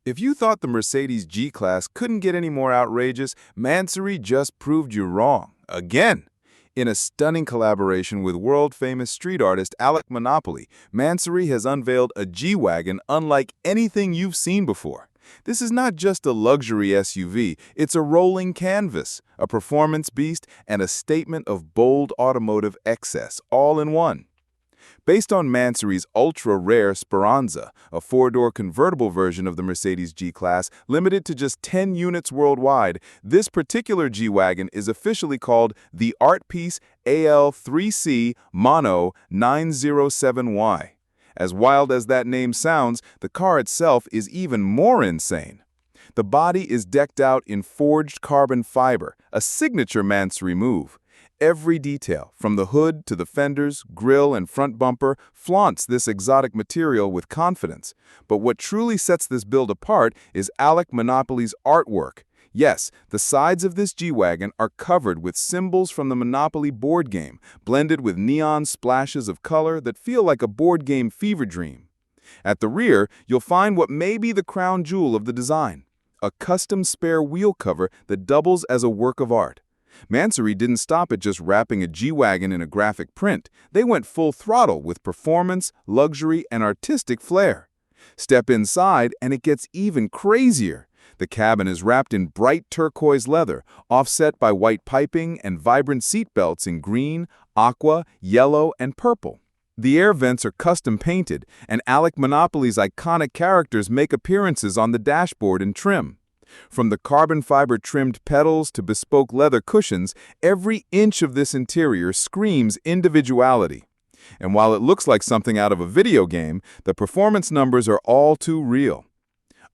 If you thought the Mercedes G-Class couldn't get any more outrageous, Mansory just proved you wrong. Again! In a stunning collaboration with world-famous street artist Alec Monopoly, Mansory has unveiled a G-Wagon unlike anything you've seen before. This is not just a luxury SUV, it's a rolling canvas, a performance beast, and a statement of bold automotive excess, all in one. Based on Mansory's ultra-rare Speranza, a four-door convertible version of the Mercedes G-Class, limited to just 10 units worldwide, this particular G-Wagon is officially called the Art Piece AL3C MONO907Y. As wild as that name sounds, the car itself is even more insane. The body is decked out in forged carbon fiber, a signature Mansory move. Every detail, from the hood to the fenders, grille, and front bumper, flaunts this exotic material with confidence. But what truly sets this build apart is Alec Monopoly's artwork. Yes, the sides of this G-Wagon are covered with symbols from the Monopoly board game, blended with neon splashes of color that feel like a board game fever dream. At the rear, you'll find what may be the crown jewel of the design, a custom spare wheel cover that doubles as a work of art. Mansory didn't stop at just wrapping a G-Wagon in a graphic print. They went full throttle with performance, luxury, and artistic flair. Step inside and it gets even crazier. The cabin is wrapped in bright turquoise leather, offset by white piping and vibrant seat belts in green, aqua, yellow, and purple. The air vents are custom painted, and Alec Monopoly's iconic characters make appearances on the dashboard and trim. From the carbon fiber trimmed pedals to bespoke leather cushions, every inch of this interior screams individuality. And while it looks like something out of a video game, the performance numbers are all too real.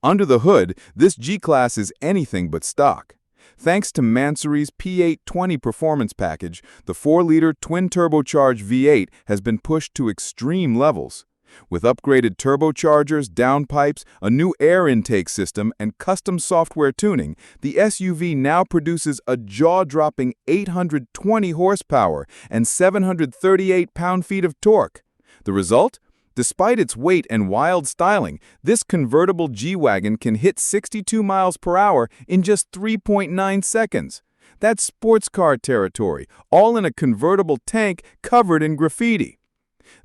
Under the hood, this G-Class is anything but stock. Thanks to Mansory's P820 performance package, the 4-liter twin-turbocharged V8 has been pushed to extreme levels. With upgraded turbochargers, downpipes, a new air intake system, and custom software tuning, the SUV now produces a jaw-dropping 820 horsepower and 738 pound-feet of torque. The result? Despite its weight and wild styling, this convertible G-Wagon can hit 62 miles per hour in just 3.9 seconds. That's sports car territory, all in a convertible tank covered in graffiti.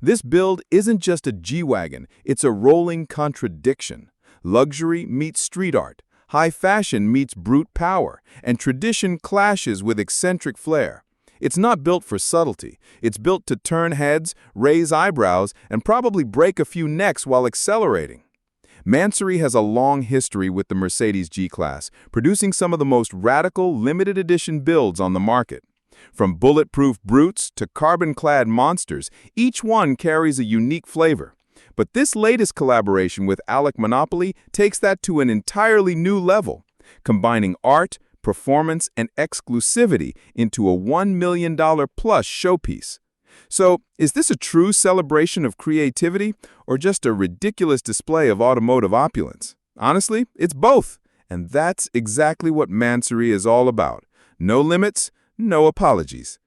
This build isn't just a G-Wagon, it's a rolling contradiction. Luxury meets street art, high fashion meets brute power, and tradition clashes with eccentric flair. It's not built for subtlety. It's built to turn heads, raise eyebrows, and probably break a few necks while accelerating. Mansory has a long history with the Mercedes G-Class, producing some of the most radical limited edition builds on the market. From bulletproof brutes to carbon-clad monsters, each one carries a unique flavor. But this latest collaboration with Alec Monopoly takes that to an entirely new level, combining art, performance, and exclusivity into a $1 million plus showpiece. So, is this a true celebration of creativity or just a ridiculous display of automotive opulence? Honestly, it's both. And that's exactly what Mansory is all about. No limits, no apologies.